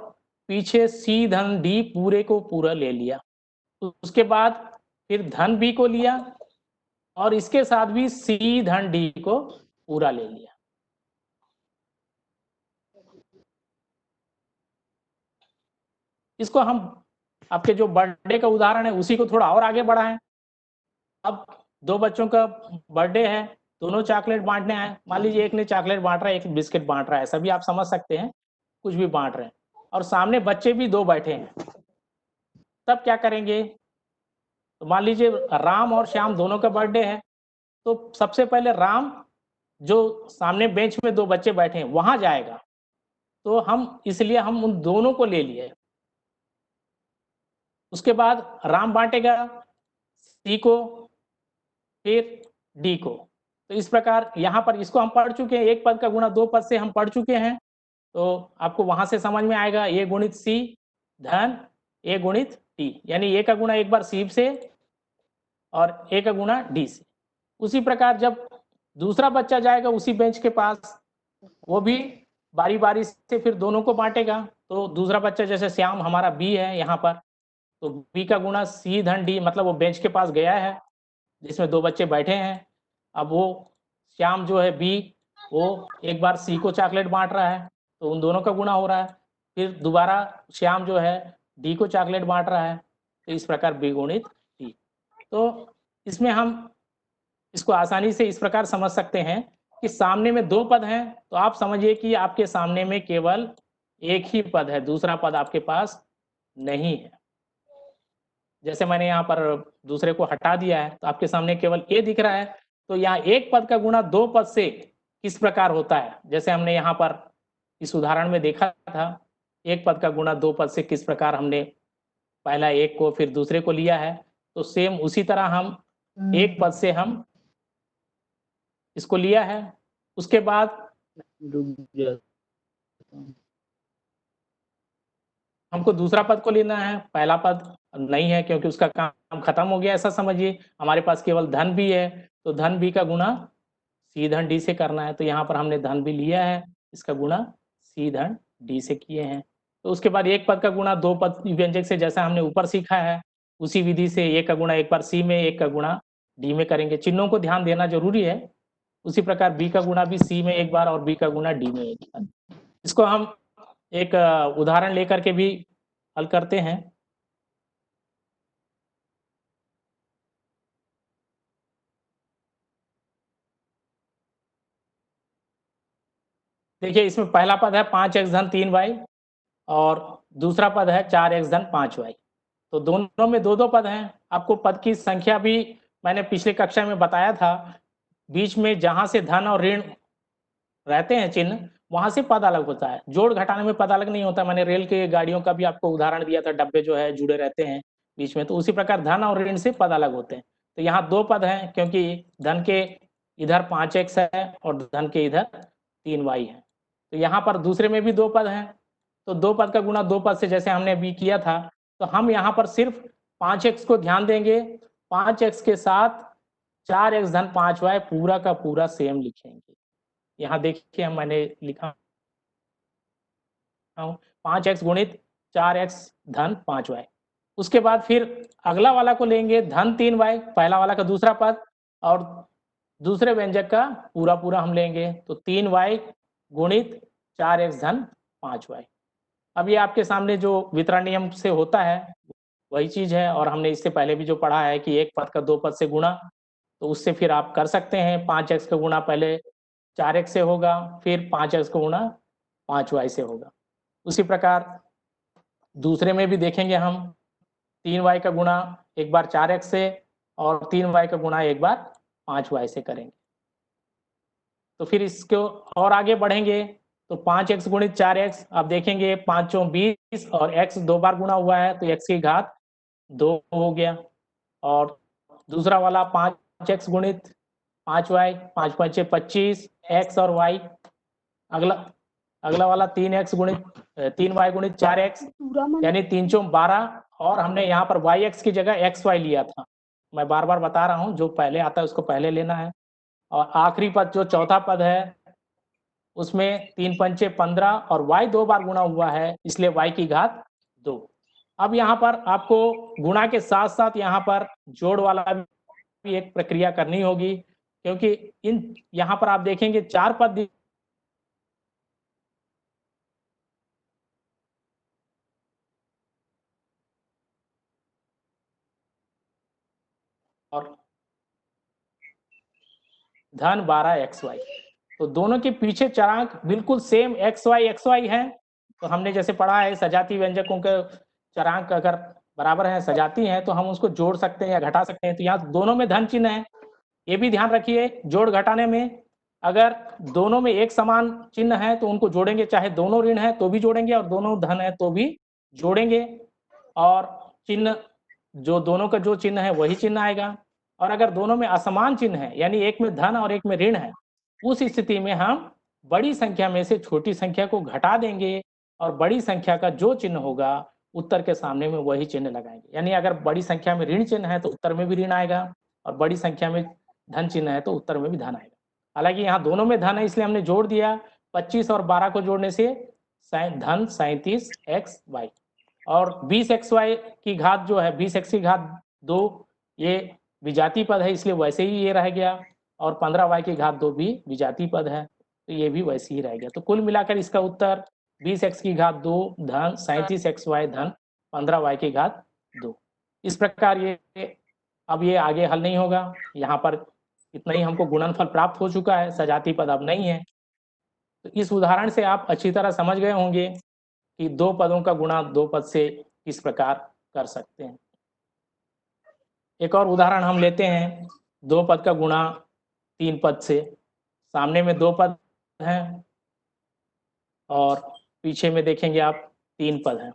पीछे c धन d पूरे को पूरा ले लिया। उसके बाद फिर धन b को लिया और इसके साथ भी c धन d को पूरा ले लिया। इसको हम आपके जो बर्थडे का उदाहरण है उसी को थोड़ा और आगे बढ़ाएं। अब 2 बच्चों का बर्थडे है, दोनों चॉकलेट बांटने आए। मान लीजिए एक ने चॉकलेट बांट रहा है, एक बिस्किट बांट रहा है, ऐसा भी आप समझ सकते हैं, कुछ भी बांट रहे हैं और सामने बच्चे भी 2 बैठे हैं। तब क्या करेंगे? तो मान लीजिए राम और श्याम दोनों का बर्थडे है, तो सबसे पहले राम जो सामने बेंच में 2 बच्चे बैठे हैं वहां जाएगा, तो हम इसलिए हम उन दोनों को ले लिए। उसके बाद राम बांटेगा सी को फिर डी को, तो इस प्रकार यहाँ पर इसको हम पढ़ चुके हैं, एक पद का गुणा दो पद से हम पढ़ चुके हैं, तो आपको वहां से समझ में आएगा ए गुणित सी धन ए गुणित डी, यानी ए का गुणा एक बार सी से और ए का गुणा डी से। उसी प्रकार जब दूसरा बच्चा जाएगा उसी बेंच के पास, वो भी बारी बारी से फिर दोनों को बांटेगा। तो दूसरा बच्चा जैसे श्याम हमारा बी है यहाँ पर, तो बी का गुणा सी धन डी, मतलब वो बेंच के पास गया है जिसमें दो बच्चे बैठे हैं। अब वो श्याम जो है बी, वो एक बार सी को चॉकलेट बांट रहा है, तो उन दोनों का गुणा हो रहा है। फिर दोबारा श्याम जो है डी को चॉकलेट बांट रहा है, तो इस प्रकार बी गुणित डी। तो इसमें हम इसको आसानी से इस प्रकार समझ सकते हैं कि सामने में दो पद हैं, तो आप समझिए कि आपके सामने में केवल एक ही पद है, दूसरा पद आपके पास नहीं है। जैसे मैंने यहाँ पर दूसरे को हटा दिया है तो आपके सामने केवल ए दिख रहा है। तो यहाँ एक पद का गुणा दो पद से किस प्रकार होता है, जैसे हमने यहाँ पर इस उदाहरण में देखा था, एक पद का गुणा दो पद से किस प्रकार हमने पहला एक को फिर दूसरे को लिया है, तो सेम उसी तरह हम एक पद से हम इसको लिया है। उसके बाद हमको दूसरा पद को लेना है, पहला पद नहीं है क्योंकि उसका काम खत्म हो गया, ऐसा समझिए। हमारे पास केवल धन भी है, तो धन भी का गुणा सी धन डी से करना है। तो यहाँ पर हमने धन भी लिया है, इसका गुणा सी धन डी से किए हैं। तो उसके बाद एक पद का गुणा दो पद व्यंजक से, जैसा हमने ऊपर सीखा है उसी विधि से एक का गुणा एक बार सी में, एक का गुणा डी में करेंगे। चिन्हों को ध्यान देना जरूरी है। उसी प्रकार बी का गुणा भी सी में एक बार और बी का गुणा डी में एक बार। इसको हम एक उदाहरण लेकर के भी हल करते हैं। देखिए इसमें पहला पद है 5x धन 3y और दूसरा पद है 4x धन 5y। तो दोनों में दो दो पद हैं। आपको पद की संख्या भी मैंने पिछले कक्षा में बताया था, बीच में जहां से धन और ऋण रहते हैं चिन्ह, वहां से पद अलग होता है। जोड़ घटाने में पद अलग नहीं होता। मैंने रेल के गाड़ियों का भी आपको उदाहरण दिया था, डब्बे जो है जुड़े रहते हैं बीच में, तो उसी प्रकार धन और ऋण से पद अलग होते हैं। तो यहाँ दो पद हैं क्योंकि धन के इधर 5x है और धन के इधर 3y है। तो यहाँ पर दूसरे में भी दो पद हैं, तो दो पद का गुणा दो पद से जैसे हमने अभी किया था, तो हम यहाँ पर सिर्फ 5x को ध्यान देंगे, 5x के साथ 4x धन 5y पूरा का पूरा सेम लिखेंगे। यहाँ देखिए मैंने लिखा हूँ 5x गुणित 4x धन 5y। उसके बाद फिर अगला वाला को लेंगे धन 3y, पहला वाला का दूसरा पद, और दूसरे व्यंजक का पूरा पूरा हम लेंगे, तो 3y गुणित 4x धन 5y। अब ये आपके सामने जो वितरण नियम से होता है वही चीज है, और हमने इससे पहले भी जो पढ़ा है कि एक पद का दो पद से गुणा, तो उससे फिर आप कर सकते हैं। 5x का गुणा पहले 4x से होगा, फिर 5x का गुणा 5y से होगा। उसी प्रकार दूसरे में भी देखेंगे हम, 3y का गुणा एक बार 4x से और 3y का गुणा एक बार 5y से करेंगे। तो फिर इसको और आगे बढ़ेंगे तो 5x गुणित 4x, आप देखेंगे 5 चौं 20 और x दो बार गुणा हुआ है तो x की घात 2 हो गया। और दूसरा वाला 5x गुणित 5y, 5 5 25 x और y। अगला वाला 3x गुणित 3y गुणित 4x, यानी 3 चौं 12, और हमने यहाँ पर yx की जगह xy लिया था। मैं बार बार बता रहा हूँ, जो पहले आता है उसको पहले लेना है। और आखिरी पद जो चौथा पद है उसमें 3 पंचे 15 और y दो बार गुणा हुआ है, इसलिए y की घात 2। अब यहाँ पर आपको गुणा के साथ साथ यहाँ पर जोड़ वाला भी एक प्रक्रिया करनी होगी, क्योंकि इन यहाँ पर आप देखेंगे 4 पद और धन 12 xy, तो दोनों के पीछे चरांक बिल्कुल सेम xy है। तो हमने जैसे पढ़ा है सजाती व्यंजकों के चरांक अगर बराबर हैं, सजाती हैं, तो हम उसको जोड़ सकते हैं या घटा सकते हैं। तो यहाँ दोनों में धन चिन्ह है, ये भी ध्यान रखिए। जोड़ घटाने में अगर दोनों में एक समान चिन्ह है तो उनको जोड़ेंगे, चाहे दोनों ऋण है तो भी जोड़ेंगे और दोनों धन है तो भी जोड़ेंगे, और चिन्ह जो दोनों का जो चिन्ह है वही चिन्ह आएगा। और अगर दोनों में असमान चिन्ह है, यानी एक में धन और एक में ऋण है, उस स्थिति में हम बड़ी संख्या में से छोटी संख्या को घटा देंगे और बड़ी संख्या का जो चिन्ह होगा उत्तर के सामने में वही चिन्ह लगाएंगे। यानी अगर बड़ी संख्या में ऋण चिन्ह है तो उत्तर में भी ऋण आएगा, और बड़ी संख्या में धन चिन्ह है तो उत्तर में भी धन आएगा। हालांकि यहाँ दोनों में धन है इसलिए हमने जोड़ दिया। 25 और 12 को जोड़ने से धन 37xy, और 20xy की घात जो है 20x की घात 2, ये विजातीय पद है इसलिए वैसे ही ये रह गया, और 15y की घात 2 भी विजातीय पद है तो ये भी वैसे ही रह गया। तो कुल मिलाकर इसका उत्तर 20x की घात 2 धन 37xy धन 15y की घात 2। इस प्रकार ये अब ये आगे हल नहीं होगा, यहाँ पर इतना ही हमको गुणनफल प्राप्त हो चुका है, सजातीय पद अब नहीं है। तो इस उदाहरण से आप अच्छी तरह समझ गए होंगे कि दो पदों का गुणा दो पद से किस प्रकार कर सकते हैं। एक और उदाहरण हम लेते हैं, दो पद का गुणा तीन पद से। सामने में दो पद हैं और पीछे में देखेंगे आप तीन पद हैं।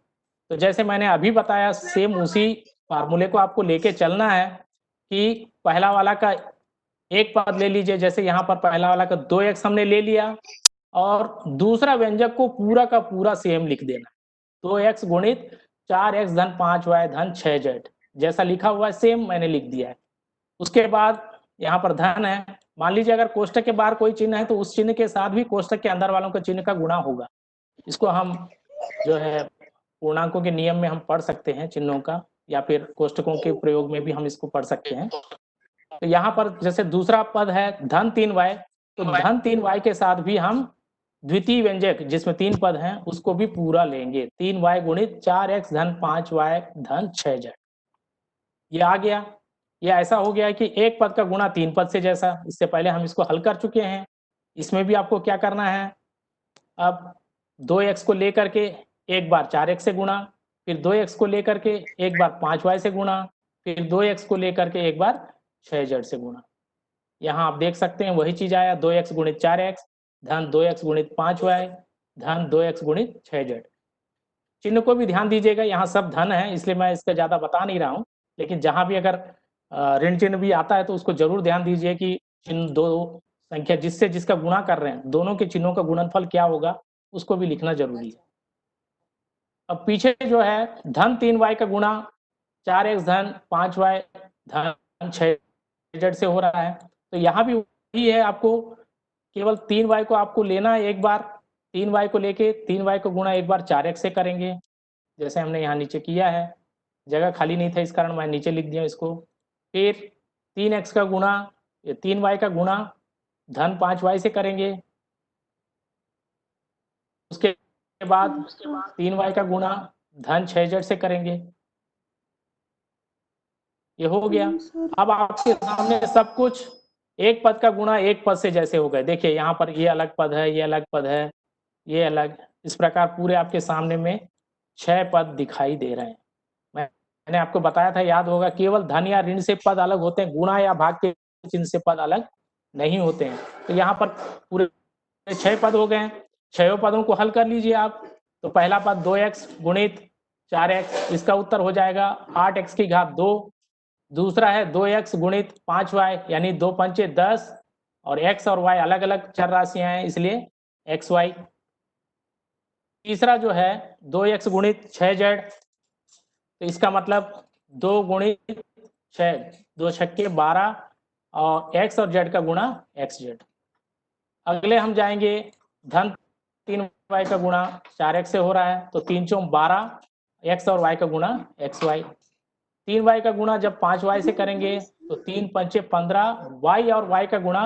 तो जैसे मैंने अभी बताया, सेम उसी फार्मूले को आपको लेके चलना है कि पहला वाला का एक पद ले लीजिए, जैसे यहाँ पर पहला वाला का 2x हमने ले लिया, और दूसरा व्यंजक को पूरा का पूरा सेम लिख देना, 2x गुणित 4x धन 5y धन 6z, जैसा लिखा हुआ है सेम मैंने लिख दिया है। उसके बाद यहाँ पर धन है, मान लीजिए अगर कोष्टक के बाहर कोई चिन्ह है तो उस चिन्ह के साथ भी कोष्टक के अंदर वालों के चिन्ह का गुणा होगा। इसको हम जो है पूर्णांकों के नियम में हम पढ़ सकते हैं चिन्हों का, या फिर कोष्टकों के प्रयोग में भी हम इसको पढ़ सकते हैं। तो यहाँ पर जैसे दूसरा पद है धन 3y, तो धन 3y के साथ भी हम द्वितीय व्यंजक जिसमें तीन पद हैं उसको भी पूरा लेंगे, 3y गुणित 4x धन 5y धन 6z। ये आ गया। ये ऐसा हो गया कि एक पद का गुणा तीन पद से, जैसा इससे पहले हम इसको हल कर चुके हैं। इसमें भी आपको क्या करना है, अब 2x को लेकर के एक बार 4x से गुणा, फिर 2x को लेकर के एक बार 5y से गुणा, फिर 2x को लेकर के एक बार 6z से गुणा। यहाँ आप देख सकते हैं वही चीज आया, 2x गुणित 4x धन 2x गुणित 5y धन 2x गुणित 6z। चिन्ह को भी ध्यान दीजिएगा, यहाँ सब धन है इसलिए मैं इसका ज्यादा बता नहीं रहा हूँ, लेकिन जहां भी अगर ऋण चिन्ह भी आता है तो उसको जरूर ध्यान दीजिए कि चिन्ह दो संख्या जिससे जिसका गुणा कर रहे हैं दोनों के चिन्हों का गुणनफल क्या होगा उसको भी लिखना जरूरी है। अब पीछे जो है धन 3y का गुणा 4x धन 5y धन 6z से हो रहा है, तो यहाँ भी वही है, आपको केवल 3y को आपको लेना है एक बार, 3y को लेके 3y को गुणा एक बार 4x से करेंगे, जैसे हमने यहाँ नीचे किया है। जगह खाली नहीं था इस कारण मैं नीचे लिख दिया इसको। फिर 3x का गुणा 3y का गुणा धन 5y से करेंगे, उसके बाद 3y का गुणा धन 6z से करेंगे। ये हो गया। अब आपके सामने सब कुछ एक पद का गुणा एक पद से जैसे हो गए। देखिए यहाँ पर ये अलग पद है, ये अलग पद है, ये अलग, इस प्रकार पूरे आपके सामने में 6 पद दिखाई दे रहे हैं। मैंने आपको बताया था, याद होगा, केवल धन या ऋण से पद अलग होते हैं, गुणा या भाग के चिन्ह से पद अलग नहीं होते हैं। तो यहाँ पर पूरे 6 पद हो गए हैं, 6 पदों को हल कर लीजिए आप। तो पहला पद 2x गुणित 4x, इसका उत्तर हो जाएगा 8x की घात 2। दूसरा है 2x गुणित 5y, यानी 2 पंचे 10, और x और y अलग अलग चर राशियां हैं इसलिए xy। तीसरा जो है 2x गुणित 6z, तो इसका मतलब 2 गुणित 6, 2 छक्के 12, और x और z का गुणा xz। अगले हम जाएंगे धन 3y का गुणा 4x से हो रहा है, तो 3 चौक 12, x और y का गुणा xy। 3y का गुणा जब 5y से करेंगे तो 3 पंचे 15, y और y का गुणा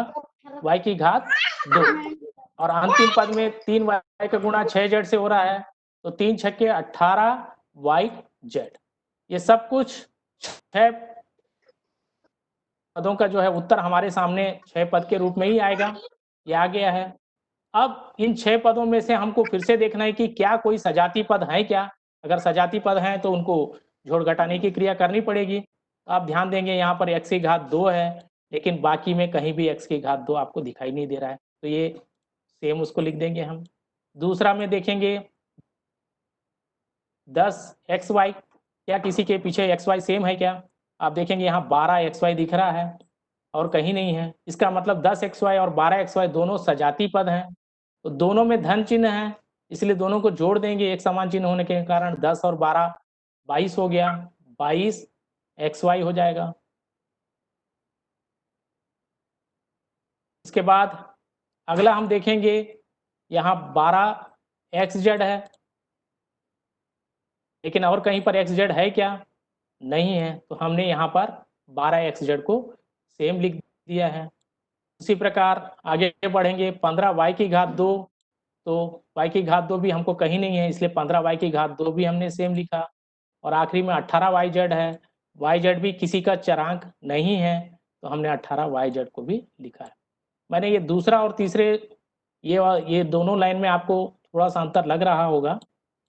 y की घात 2, और अंतिम पद में 3y का गुणा 6z से हो रहा है, तो 3 छक्के 18 yz। ये सब कुछ 6 पदों का जो है उत्तर हमारे सामने 6 पद के रूप में ही आएगा। ये आ गया है। अब इन 6 पदों में से हमको फिर से देखना है कि क्या कोई सजातीय पद है क्या। अगर सजातीय पद हैं तो उनको जोड़ घटाने की क्रिया करनी पड़ेगी। आप ध्यान देंगे यहाँ पर x की घात 2 है, लेकिन बाकी में कहीं भी x की घात 2 आपको दिखाई नहीं दे रहा है, तो ये सेम उसको लिख देंगे हम। दूसरा में देखेंगे 10xy, क्या किसी के पीछे xy सेम है क्या। आप देखेंगे यहाँ 12xy दिख रहा है और कहीं नहीं है। इसका मतलब 10xy और 12xy दोनों सजातीय पद हैं, तो दोनों में धन चिन्ह है, इसलिए दोनों को जोड़ देंगे एक समान चिन्ह होने के कारण। 10 और 12 22 हो गया, 22xy हो जाएगा। इसके बाद अगला हम देखेंगे, यहाँ 12xz है, लेकिन और कहीं पर xz है क्या? नहीं है, तो हमने यहाँ पर 12xz को सेम लिख दिया है। उसी प्रकार आगे बढ़ेंगे, 15y की घात 2, तो y की घात 2 भी हमको कहीं नहीं है, इसलिए 15y की घात 2 भी हमने सेम लिखा। और आखिरी में 18yz है, yz भी किसी का चरांक नहीं है, तो हमने 18yz को भी लिखा है। मैंने ये दूसरा और तीसरे ये दोनों लाइन में आपको थोड़ा सा अंतर लग रहा होगा।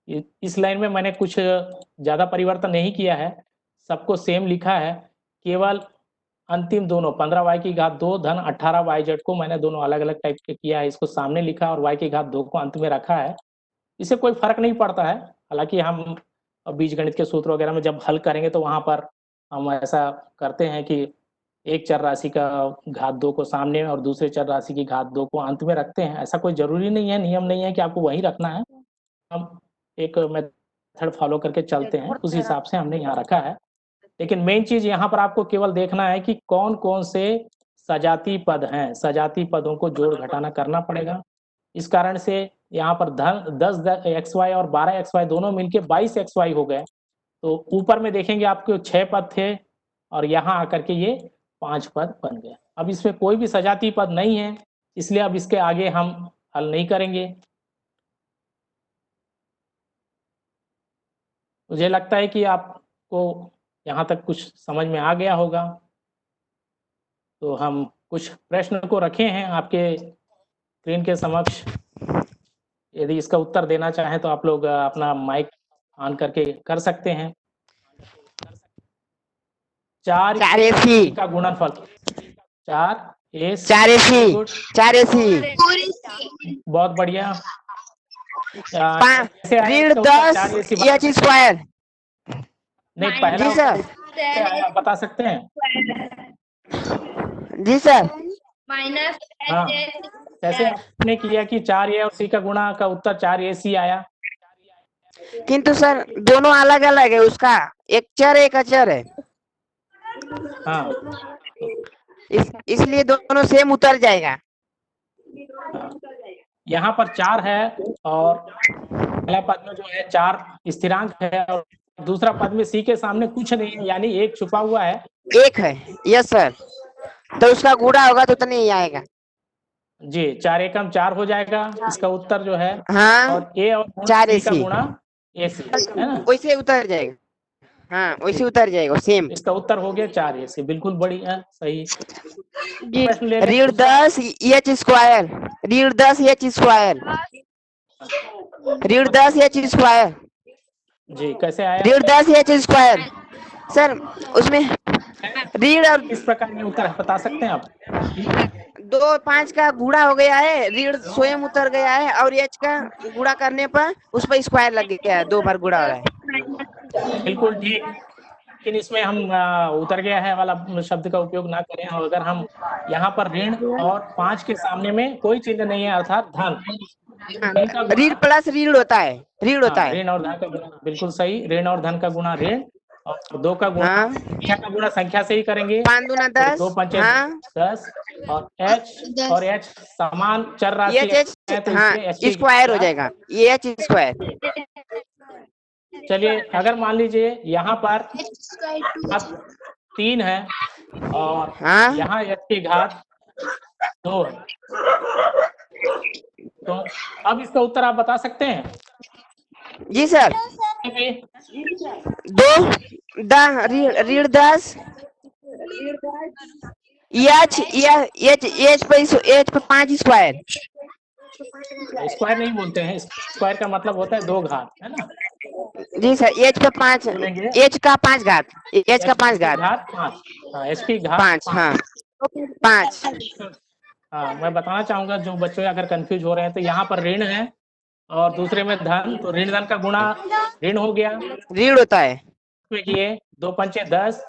इस लाइन में मैंने कुछ ज़्यादा परिवर्तन नहीं किया है, सबको सेम लिखा है। केवल अंतिम दोनों 15y की घात 2 धन 18yz को मैंने दोनों अलग अलग टाइप के किया है, इसको सामने लिखा और y की घात 2 को अंत में रखा है। इससे कोई फर्क नहीं पड़ता है, हालांकि हम बीजगणित के सूत्र वगैरह में जब हल करेंगे तो वहाँ पर हम ऐसा करते हैं कि एक चर राशि का घात 2 को सामने और दूसरे चर राशि की घात 2 को अंत में रखते हैं। ऐसा कोई जरूरी नहीं है, नियम नहीं है कि आपको वही रखना है, हम एक मेथड फॉलो करके चलते हैं, उस हिसाब से हमने यहाँ रखा है। लेकिन मेन चीज यहाँ पर आपको केवल देखना है कि कौन कौन से सजातीय पद हैं, सजातीय पदों को जोड़ घटाना करना पड़ेगा। इस कारण से यहाँ पर धन 10xy और 12xy दोनों मिलके 22xy हो गए। तो ऊपर में देखेंगे आपके 6 पद थे और यहाँ आकर के ये 5 पद बन गए। अब इसमें कोई भी सजातीय पद नहीं है, इसलिए अब इसके आगे हम हल नहीं करेंगे। मुझे लगता है कि आपको यहाँ तक कुछ समझ में आ गया होगा। तो हम कुछ प्रश्न को रखे हैं आपके स्क्रीन के समक्ष, यदि इसका उत्तर देना चाहें तो आप लोग अपना माइक ऑन करके कर सकते हैं। 4 4ac का गुणनफल 4ac 4ac बहुत बढ़िया। ऋण 10 h स्क्वायर। नहीं, पहला जी सर। आप बता सकते हैं? जी सर। हाँ, कैसे आपने किया कि 4a और c का गुणा का उत्तर 4ac आया? किंतु सर दोनों अलग अलग है, उसका एक चर एक अचर है। हाँ, इसलिए दोनों सेम उतर जाएगा। यहाँ पर 4 है और पहला पद में जो है 4 स्थिरांक है और दूसरा पद में c के सामने कुछ नहीं है, यानी एक छुपा हुआ है। एक है, यस सर, तो उसका गुणा होगा तो उतना ही आएगा जी। 4 एकम 4 हो जाएगा, इसका उत्तर जो है। हाँ, और a और 4ac c का गुणा ac है ना, वैसे उतर जाएगा। हाँ, वैसे उतर जाएगा सेम। इसका उत्तर हो गया 4ac। बिल्कुल बढ़िया, सही। ऋण 10 h स्क्वायर, ऋण 10 h स्क्वायर, ऋण 10 h स्क्वायर जी, कैसे आया? ऋण 10 h स्क्वायर सर, उसमें ऋण और इस प्रकार में उत्तर बता सकते हैं आप? 2 5 का गुणा हो गया है, ऋण स्वयं उतर गया है और h का गुणा करने पर उस पर स्क्वायर लग गया है, 2 बार गुणा हो रहा है। बिल्कुल ठीक, लेकिन इसमें हम उतर गया है वाला शब्द का उपयोग ना करें। और अगर हम यहाँ पर ऋण और 5 के सामने में कोई चिन्ह नहीं है, अर्थात धन, ऋण प्लस ऋण होता है, ऋण होता है। ऋण और धन का गुणा, बिल्कुल सही। ऋण और धन का गुणा ऋण और 2 का गुणा हाँ, संख्या का गुणा संख्या से ही करेंगे। 5 दूना 10, 2 पंचे हाँ, 10 और h समान चर राशि है, तो हाँ, इसलिए स्क्वायर हो जाएगा, ये h स्क्वायर। चलिए, अगर मान लीजिए यहाँ पर अब 3 है और हाँ, यहाँ h की घात 2 है, तो अब इसका उत्तर आप बता सकते हैं? जी सर। 2 ऋण 10 h पे 5 स्क्वायर। स्क्वायर नहीं बोलते हैं, स्क्वायर का मतलब होता है 2 घात, है ना? जी सर, h पे 5, h का 5 घात, h का 5 घात 5, हाँ, h की घात 5, हाँ 5। हाँ, मैं बताना चाहूंगा, जो बच्चे अगर कंफ्यूज हो रहे हैं, तो यहाँ पर ऋण है और दूसरे में धन, तो ऋण धन का गुणा ऋण हो गया। ऋण होता है। देखिए 2 पंचे 10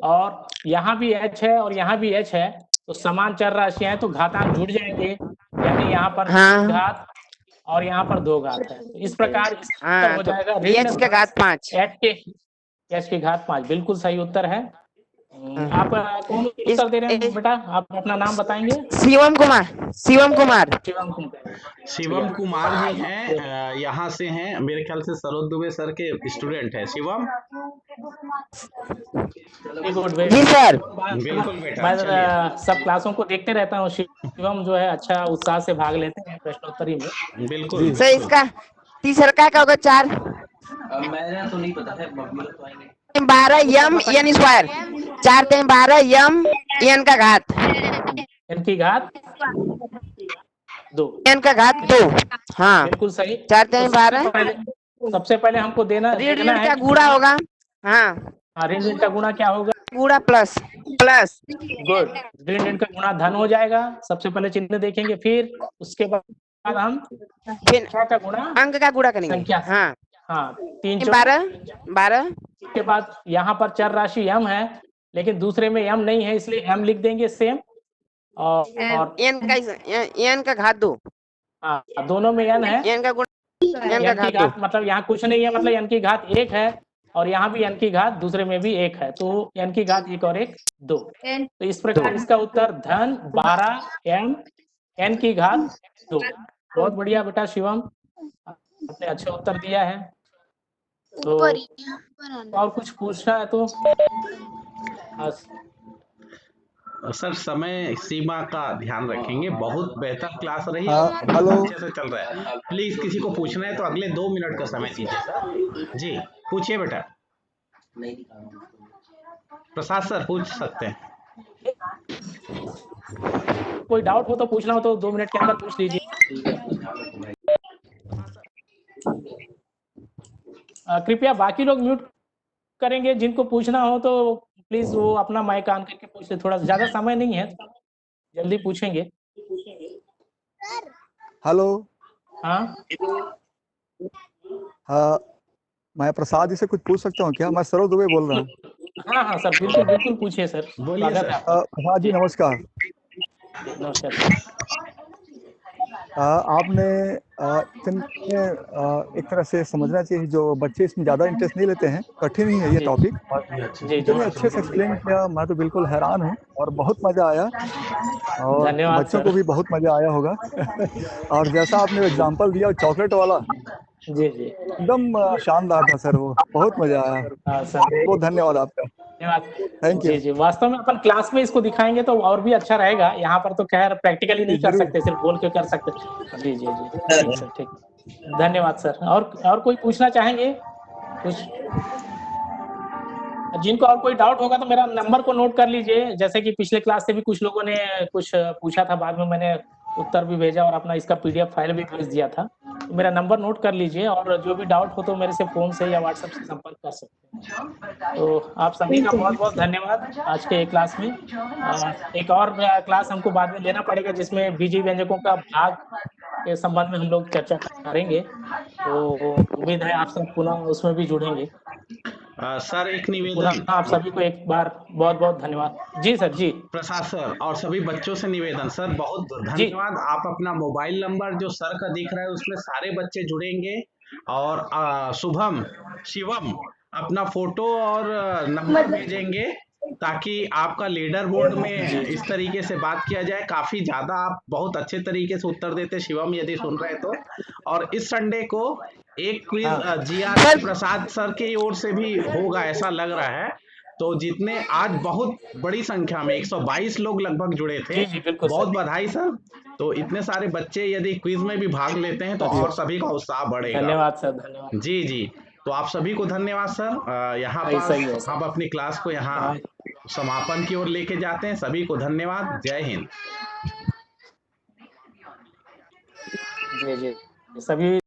और यहाँ भी h है और यहाँ भी h है, तो समान चर राशियां हैं तो घातांक जुड़ जाएंगे, यानी यहाँ पर हाँ। घात और यहाँ पर 2 घात है। तो इस प्रकार इसका उत्तर हाँ हो तो जाएगा ऋण h का घात 5। h की घात 5 बिल्कुल सही उत्तर है। आप कौन उत्तर दे रहे हैं बेटा? आप अपना नाम बताएंगे? शिवम कुमार। शिवम कुमार। शिवम कुमार जी हैं, यहाँ से हैं, मेरे ख्याल से सरोज दुबे सर के स्टूडेंट है शिवम। जी सर। बिल्कुल बेटा, मैं चलिए। सब क्लासों को देखते रहता हूँ, शिवम जो है अच्छा उत्साह से भाग लेते हैं प्रश्नोत्तरी में। बिल्कुल सर इसका तीसरा का होगा 4। मैंने तो नहीं पता है, मम्मी लोग तो आएंगे। 12 m n square. 4 3 12 m n का घात। एन की घात 2। एन का घात 2। हाँ बिल्कुल सही। 4 3 12। सबसे पहले हमको देना ऋण है का गुणा होगा। हाँ ऋण का गुणा क्या होगा? गुणा प्लस। गुड। ऋण का गुणा धन हो जाएगा। सबसे पहले चिन्ह देखेंगे, फिर उसके बाद हम फिर संख्या का गुणा अंक का गुणा करेंगे। संख्या। हाँ 3 12। के बाद यहाँ पर चर राशि m है, लेकिन दूसरे में m नहीं है, इसलिए m लिख देंगे सेम। और n का घात 2। हाँ दोनों में n है। n का गुणा n का घात 2 मतलब यहाँ कुछ नहीं है, मतलब n की घात 1 है और यहाँ भी n की घात दूसरे में भी 1 है, तो n की घात 1 और 1 2। तो इस प्रकार इसका उत्तर धन 12 m n की घात 2। बहुत बढ़िया बेटा शिवम, आपने अच्छा उत्तर दिया है। तो और कुछ पूछना है तो सर समय सीमा का ध्यान रखेंगे। बहुत बेहतर क्लास रही, हेलो। अच्छे से चल रहा है। प्लीज किसी को पूछना है तो अगले 2 मिनट का समय दीजिए सर। जी पूछिए बेटा। प्रसाद सर पूछ सकते हैं। कोई डाउट हो तो पूछना हो तो 2 मिनट के अंदर पूछ लीजिए। कृपया बाकी लोग म्यूट करेंगे, जिनको पूछना हो तो प्लीज वो अपना माइक ऑन करके पूछ ले। थोड़ा ज्यादा समय नहीं है, जल्दी पूछेंगे। हेलो। हाँ हाँ मैं प्रसाद जी से कुछ पूछ सकता हूँ क्या? मैं सरोज दुबे बोल रहा हूँ। हाँ सर, बिल्कुल बिल्कुल पूछिए सर। बोलिए सर। प्रसाद जी नमस्कार। नमस्कार। आपने एक तरह से समझना चाहिए, जो बच्चे इसमें ज़्यादा इंटरेस्ट नहीं लेते हैं, कठिन ही है ये टॉपिक। इतने अच्छे से एक्सप्लेन किया, मैं तो बिल्कुल हैरान हूँ और बहुत मज़ा आया, और धन्यवाद बच्चों सर। को भी बहुत मज़ा आया होगा। और जैसा आपने एग्जाम्पल दिया चॉकलेट वाला, जी एकदम शानदार था सर, वो बहुत मज़ा आया। हाँ सर, बहुत धन्यवाद आपका। धन्यवाद। Thank you. जी वास्तव में अपन क्लास में इसको दिखाएंगे तो और भी अच्छा रहेगा। यहाँ पर तो खैर प्रैक्टिकली नहीं कर सकते, सिर्फ बोल के कर सकते। जी ठीक सर, ठीक। धन्यवाद सर। और कोई पूछना चाहेंगे कुछ? जिनको और कोई डाउट होगा तो मेरा नंबर को नोट कर लीजिए। जैसे कि पिछले क्लास से भी कुछ लोगों ने कुछ पूछा था, बाद में मैंने उत्तर भी भेजा और अपना इसका PDF फाइल भी भेज दिया था। तो मेरा नंबर नोट कर लीजिए, और जो भी डाउट हो तो मेरे से फोन से या व्हाट्सएप से संपर्क कर सकते हैं। तो आप सभी का बहुत बहुत धन्यवाद आज के क्लास में। एक और क्लास हमको बाद में लेना पड़ेगा, जिसमें बीजी व्यंजकों का भाग के संबंध में हम लोग चर्चा करेंगे। तो उम्मीद है आप सब पुनः उसमें भी जुड़ेंगे। सर एक निवेदन। पुनः आप सभी को एक बार बहुत बहुत धन्यवाद। जी सर। जी प्रसाद सर और सभी बच्चों से निवेदन, सर बहुत धन्यवाद। आप अपना मोबाइल नंबर जो सर का दिख रहा है उसमें सारे बच्चे जुड़ेंगे, और शुभम शिवम अपना फोटो और नंबर भेजेंगे, ताकि आपका लीडर बोर्ड में इस तरीके से बात किया जाए। काफी ज्यादा आप बहुत अच्छे तरीके से उत्तर देते शिवम, यदि सुन रहे तो। और इस संडे को एक क्विज GR प्रसाद सर की ओर से भी होगा, ऐसा लग रहा है। तो जितने आज बहुत बड़ी संख्या में 122 लोग लगभग जुड़े थे, बहुत बधाई सर। तो इतने सारे बच्चे यदि क्विज में भी भाग लेते हैं तो और सभी का उत्साह बढ़ेगा। धन्यवाद सर, धन्यवाद। जी तो आप सभी को धन्यवाद सर। यहाँ पर हम अपनी क्लास को यहाँ समापन की ओर लेके जाते हैं। सभी को धन्यवाद। जय हिंद। जी सभी